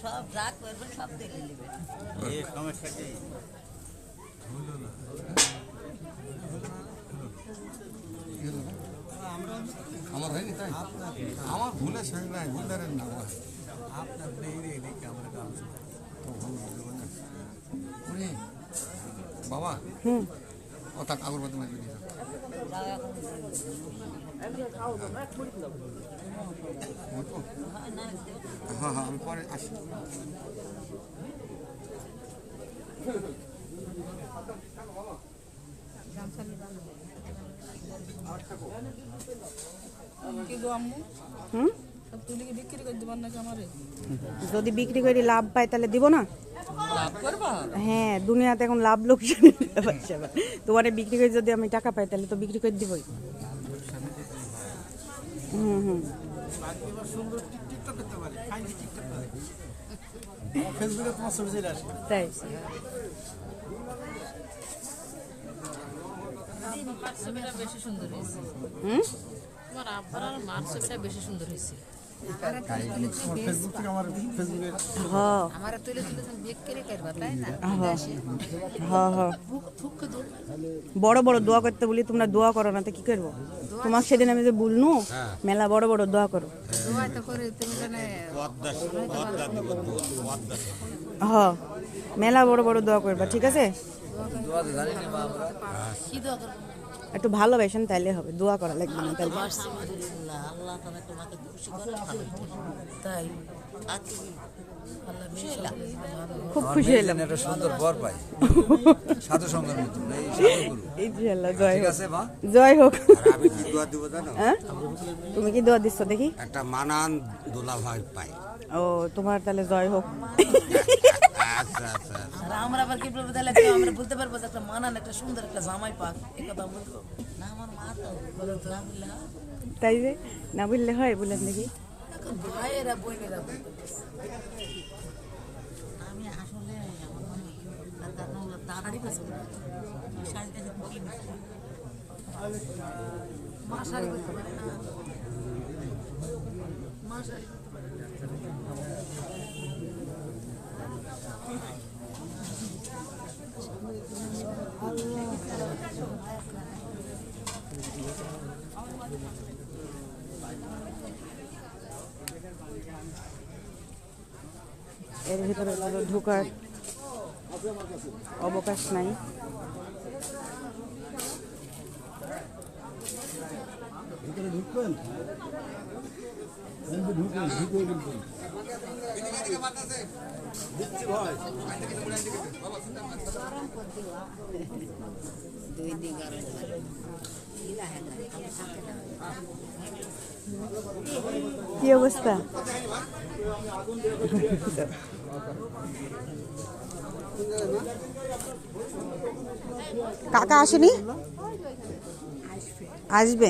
সব যা করবেন সব দেখে নেবেন। এই সমস্যাটি আমার হয়নি তাই আমার ভুলে সে নাই ভুলের না আপনার দেখে আমরা কাজ তো ভালো লাগবে না বাবা ও তা আগরবাতি মাঝে দিয়ে হ্যাঁ হ্যাঁ আমি পরে আসি যদি বিক্রি করি লাভ পাই তাহলে দিব না। হ্যাঁ দুনিয়াতে এখন লাভ লোকসানের ব্যাপার। তোমার বিক্রি করে যদি আমি টাকা পাই তাহলে তো বিক্রি করে দিবই। তাই বেশি সুন্দর হয়েছে। তোমার আব্বার আর মার ছবিটা বেশি সুন্দর হয়েছে। বড় বড় দোয়া করতে বলি, তোমরা দোয়া করো না তো কি করবো? তোমাকে সেদিন আমি যে বলনু মেলা বড় বড় দোয়া করো। হ্যাঁ মেলা বড় বড় দোয়া করবা, ঠিক আছে? একটু ভালোবাসেন তাইলে হবে, দোয়া করা লাগবে না তাইলে। খুব খুশি হলাম, একটা সুন্দর বর পাই সাধু সঙ্গের মতো ইনশাআল্লাহ। জয় হোক, জয় হোক। আমি কি দোয়া দিব জানো? তুমি কি দোয়া দিচ্ছ দেখি? একটা মানান দোলা ভাই পাই। ও তোমার তাহলে জয় হোক। আচ্ছা আচ্ছা আমরা আবার কি বলবো তাহলে? আমরা বলতে পারবো যে একটা মানান একটা সুন্দর একটা জামাই পাক, এই কথা বলতে পারবো না? আমার মা তো বলে তো না বললে তাই যে না বললে হয়, বললেন দেখি। এখন ভাইয়েরা বোনেরা আমি আসলে তাড়াতাড়ি কাছে শাড়িটা মা শাড়ি করতে পারে না, মা শাড়ি করতে পারে না। এর ভিতরে ঢোকার অবকাশ নাই। ঢুকবেন কি অবস্থা? কাকা আসেনি? আসবে।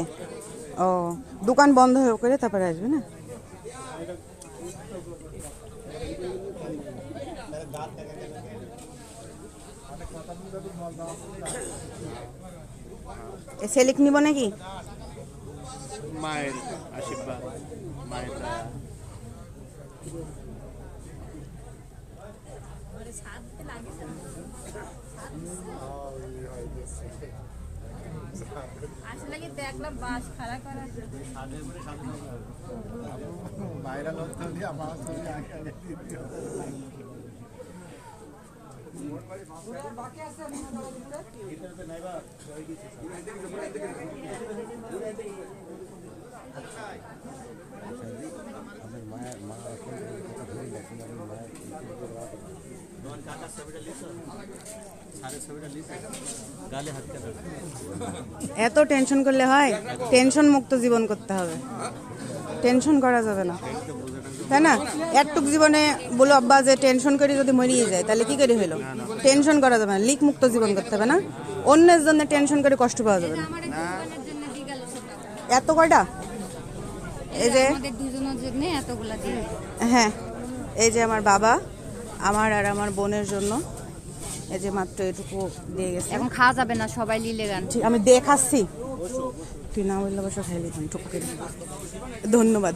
ও দোকান বন্ধ হয়ে করে তারপরে আসবে না? সেলিক নিব নাকি? মায়ের আশীর্বাদ, মায়ের দয়া। আসলে কি দেখলাম বাস খাড়া করা বাইরে লোক দিয়ে আমার এত টেনশন করলে হয়? টেনশন মুক্ত জীবন করতে হবে, টেনশন করা যাবে না, তাই না? একটুক জীবনে বলো আব্বা যে টেনশন করে যদি মরিয়ে যায় তাহলে কি করে হইলো? টেনশন করা যাবে না, লিক মুক্ত জীবন করতে হবে না? অন্যের জন্য টেনশন করে কষ্ট পাওয়া যাবে না। এত কয়টা? এই যে আমাদের দুজনের জন্য এতগুলা দিয়ে। হ্যাঁ এই যে আমার বাবা, আমার আর আমার বোনের জন্য এই যে মাত্র এটুকু দিয়ে গেছে। এখন খাওয়া যাবে না, সবাই লিলে গান। ঠিক, আমি দেখাচ্ছি, তুই না বললে অবশ্য খাইলি টুক করে। ধন্যবাদ।